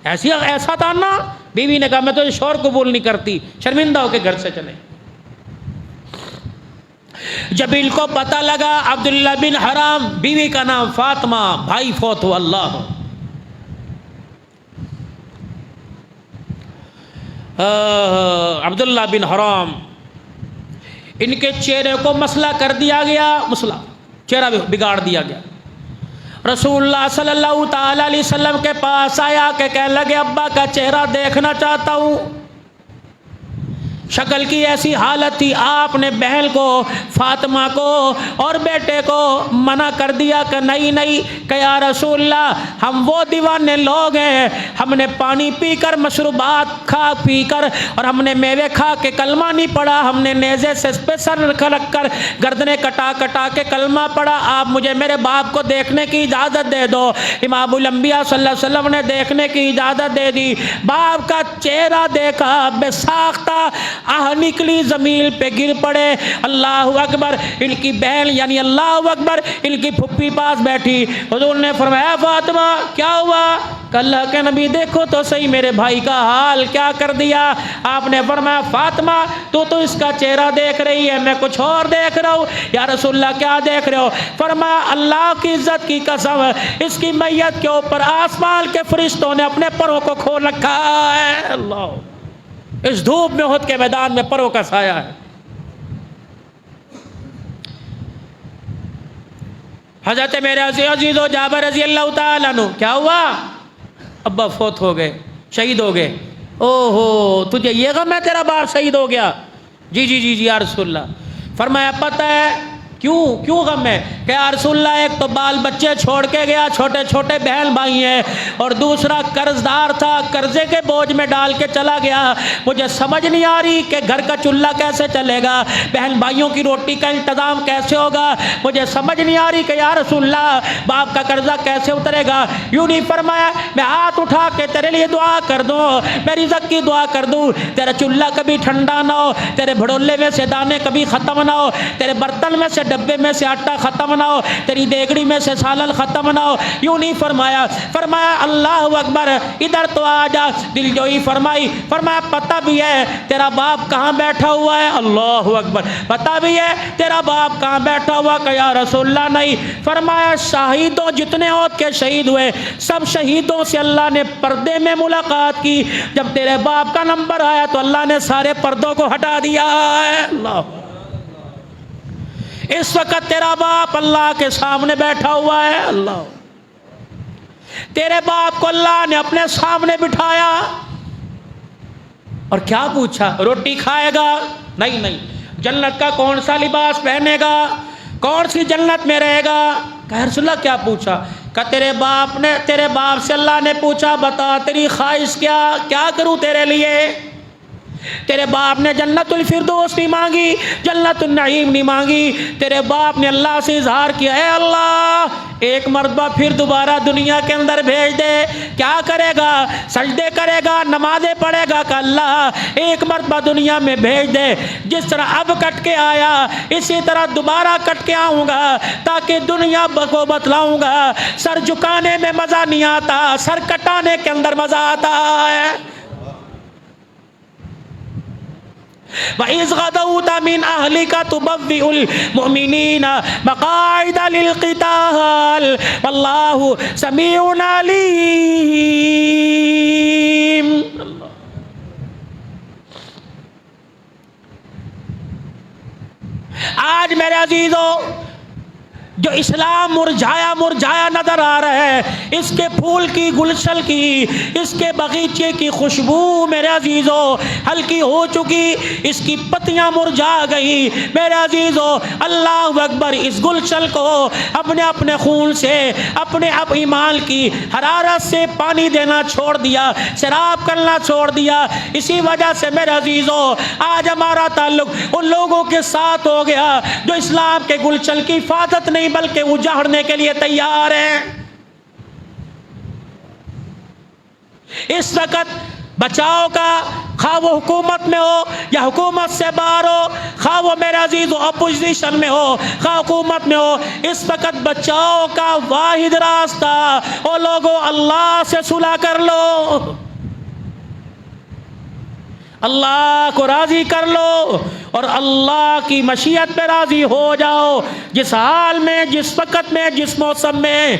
ایسا تھا نا؟ بیوی نے کہا میں تو شور قبول نہیں کرتی، شرمندہ ہو کے گھر سے چلے۔ جبریل کو پتہ لگا عبداللہ بن حرام، بیوی کا نام فاطمہ، بھائی فوت ہو، اللہ عبداللہ بن حرام، ان کے چہرے کو مسئلہ کر دیا گیا، مسئلہ چہرہ بگاڑ دیا گیا۔ رسول اللہ صلی اللہ تعالی علیہ وسلم کے پاس آیا کہ کہنے لگے ابا کا چہرہ دیکھنا چاہتا ہوں۔ شکل کی ایسی حالت تھی، آپ نے بہن کو فاطمہ کو اور بیٹے کو منع کر دیا کہ نہیں کہ یا رسول اللہ ہم وہ دیوانے لوگ ہیں، ہم نے پانی پی کر، مشروبات کھا پی کر اور ہم نے میوے کھا کے کلمہ نہیں پڑھا، ہم نے نیزے سے پہ سر رکھ کر گردنیں کٹا کے کلمہ پڑھا، آپ مجھے میرے باپ کو دیکھنے کی اجازت دے دو۔ امام الانبیاء صلی اللہ علیہ وسلم نے دیکھنے کی اجازت دے دی، باپ کا چہرہ دیکھا، بے ساختہ آہ نکلی، زمین پہ گر پڑے۔ اللہ اکبر، ان کی بہن یعنی اللہ اکبر ان کی پھپھی پاس بیٹھی، حضور نے فرمایا فاطمہ کیا ہوا؟ کہ اللہ کے نبی دیکھو تو صحیح میرے بھائی کا حال کیا کر دیا۔ آپ نے فرمایا فاطمہ تو اس کا چہرہ دیکھ رہی ہے، میں کچھ اور دیکھ رہا ہوں۔ یا رسول اللہ کیا دیکھ رہے ہو؟ فرمایا اللہ کی عزت کی قسم، اس کی میت کے اوپر آسمان کے فرشتوں نے اپنے پروں کو کھول رکھا ہے۔ اللہ، اس دھوپ میں احد کے میدان میں پروں کا سایہ ہے۔ حضرت میرے عزیز و جابر رضی اللہ تعالیٰ عنہ، کیا ہوا؟ ابا فوت ہو گئے، شہید ہو گئے۔ او ہو، تجھے یہ غم ہے تیرا باپ شہید ہو گیا؟ جی یا رسول اللہ۔ فرمایا پتہ ہے کیوں غم ہے؟ کہ یا رسول اللہ ایک تو بال بچے چھوڑ کے گیا، چھوٹے چھوٹے بہن بھائی ہیں، اور دوسرا قرض دار تھا، قرضے کے بوجھ میں ڈال کے چلا گیا، مجھے سمجھ نہیں آ رہی کہ گھر کا چولہا کیسے چلے گا، بہن بھائیوں کی روٹی کا انتظام کیسے ہوگا، مجھے سمجھ نہیں آ رہی کہ یا رسول اللہ باپ کا قرضہ کیسے اترے گا۔ یوں نہیں فرمایا میں ہاتھ اٹھا کے تیرے لیے دعا کر دوں، میری رزق کی دعا کر دوں، تیرا چولہا کبھی ٹھنڈا نہ ہو، تیرے بھڑولے میں سے دانے کبھی ختم نہ ہو، تیرے برتن میں سے ڈبے میں سے آٹا ختم نہ ہو، تیری دیگڑی میں سے سالن ختم نہ ہو۔ یوں نہیں فرمایا اللہ اکبر ادھر تو آ جا، دل جوئی فرمائی۔ فرمایا پتہ بھی ہے تیرا باپ کہاں بیٹھا ہوا ہے؟ اللہ اکبر، پتہ بھی ہے تیرا باپ کہاں بیٹھا ہوا؟ کہ یا رسول اللہ نہیں۔ فرمایا شہیدوں جتنے عہد کے شہید ہوئے سب شہیدوں سے اللہ نے پردے میں ملاقات کی، جب تیرے باپ کا نمبر آیا تو اللہ نے سارے پردوں کو ہٹا دیا ہے۔ اللہ، اس وقت تیرا باپ اللہ کے سامنے بیٹھا ہوا ہے۔ اللہ، تیرے باپ کو اللہ نے اپنے سامنے بٹھایا اور کیا پوچھا؟ روٹی کھائے گا؟ نہیں۔ جنت کا کون سا لباس پہنے گا؟ کون سی جنت میں رہے گا؟ کہا رسول اللہ کیا پوچھا؟ کہ تیرے باپ سے اللہ نے پوچھا بتا تیری خواہش کیا کروں تیرے لیے؟ تیرے باپ نے جنت الفردوس نہیں مانگی، جنت النعیم نہیں مانگی، تیرے باپ نے اللہ سے اظہار کیا اے اللہ ایک مرتبہ پھر دوبارہ دنیا کے اندر بھیج دے۔ کیا کرے گا؟ سجدے کرے گا، نمازیں پڑھے گا کہ اللہ ایک مرتبہ دنیا میں بھیج دے، جس طرح اب کٹ کے آیا اسی طرح دوبارہ کٹ کے آؤں گا تاکہ دنیا کو بتلاؤں گا سر جھکانے میں مزہ نہیں آتا، سر کٹانے کے اندر مزہ آتا ہے۔ وَإِذْ غَدَوْتَ مِنْ أَهْلِكَ تُبَوِّئُ الْمُؤْمِنِينَ مَقَاعِدَ لِلْقِتَالِ وَاللَّهُ سَمِيعٌ عَلِيمٌ۔ آج میرے عزیزو جو اسلام مرجھایا نظر آ رہا ہے، اس کے پھول کی گلشن کی، اس کے باغیچے کی خوشبو میرے عزیزو ہلکی ہو چکی، اس کی پتیاں مرجھا گئی۔ میرے عزیزو اللہ اکبر، اس گلشن کو اپنے خون سے، اپنے ایمان کی حرارت سے پانی دینا چھوڑ دیا، سیراب کرنا چھوڑ دیا۔ اسی وجہ سے میرے عزیزو آج ہمارا تعلق ان لوگوں کے ساتھ ہو گیا جو اسلام کے گلشن کی حفاظت نہیں بلکہ اجاڑنے کے لیے تیار ہیں۔ اس وقت بچاؤ کا، خواہ وہ حکومت میں ہو یا حکومت سے باہر ہو، خواہ وہ میرے عزیز اپوزیشن میں ہو خواہ حکومت میں ہو، اس وقت بچاؤ کا واحد راستہ او لوگو اللہ سے صلح کر لو، اللہ کو راضی کر لو اور اللہ کی مشیت پہ راضی ہو جاؤ۔ جس حال میں، جس وقت میں، جس موسم میں،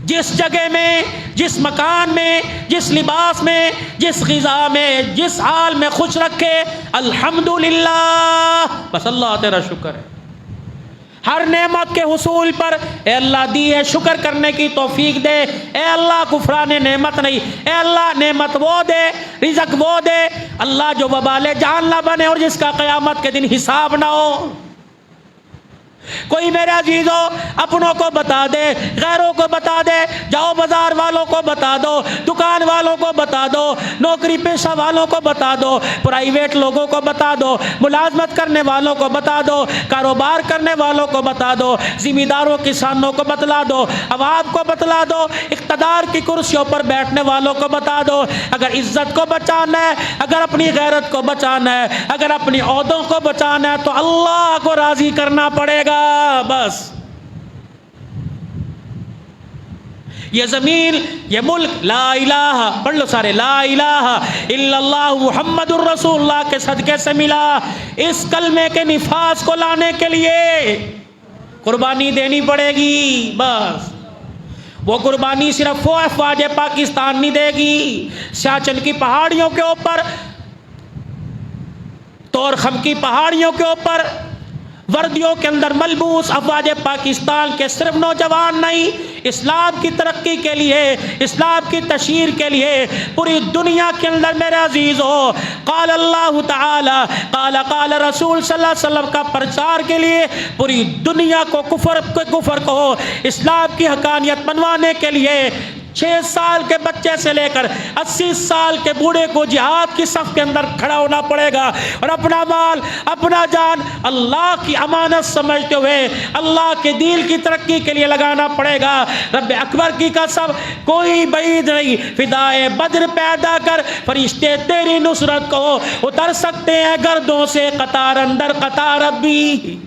جس جگہ میں، جس مکان میں، جس لباس میں، جس غذا میں، جس حال میں خوش رکھے، الحمدللہ، بس اللہ تیرا شکر ہے۔ ہر نعمت کے حصول پر اے اللہ دی ہے شکر کرنے کی توفیق دے، اے اللہ کفران نعمت نہیں، اے اللہ نعمت وہ دے، رزق وہ دے اللہ جو وبال جان نہ بنے اور جس کا قیامت کے دن حساب نہ ہو۔ کوئی میرے عزیزو اپنوں کو بتا دے، غیروں کو بتا دے، جاؤ بازار والوں کو بتا دو، دکان والوں کو بتا دو، نوکری پیشہ والوں کو بتا دو، پرائیویٹ لوگوں کو بتا دو، ملازمت کرنے والوں کو بتا دو، کاروبار کرنے والوں کو بتا دو، ذمہ داروں کسانوں کو بتلا دو، عوام کو بتلا دو، اقتدار کی کرسیوں پر بیٹھنے والوں کو بتا دو۔ اگر عزت کو بچانا ہے، اگر اپنی غیرت کو بچانا ہے، اگر اپنی عہدوں کو بچانا ہے تو اللہ کو راضی کرنا پڑے گا۔ بس یہ زمین، یہ ملک لا الہ، پڑھ لو سارے، لا الہ الا اللہ محمد الرسول اللہ کے صدقے سے ملا۔ اس کلمے کے نفاذ کو لانے کے لیے قربانی دینی پڑے گی۔ بس وہ قربانی صرف وہ افواج پاکستان نہیں دے گی، سیاچن کی پہاڑیوں کے اوپر، طورخم کی پہاڑیوں کے اوپر وردیوں کے اندر ملبوس افواج پاکستان کے صرف نوجوان نہیں، اسلام کی ترقی کے لیے، اسلام کی تشہیر کے لیے پوری دنیا کے اندر میرے عزیز ہو قال اللہ تعالی قال رسول صلی اللہ علیہ وسلم کا پرچار کے لیے پوری دنیا کو کفر کو اسلام کی حقانیت منوانے کے لیے 6 سال کے بچے سے لے کر 80 سال کے بوڑھے کو جہاد کی صف کے اندر کھڑا ہونا پڑے گا اور اپنا مال، اپنا جان اللہ کی امانت سمجھتے ہوئے اللہ کے دین کی ترقی کے لیے لگانا پڑے گا۔ رب اکبر کی قسم کوئی بعید نہیں، فدائے بدر پیدا کر، فرشتے تیری نصرت کو اتر سکتے ہیں گردوں سے قطار اندر قطار اب بھی۔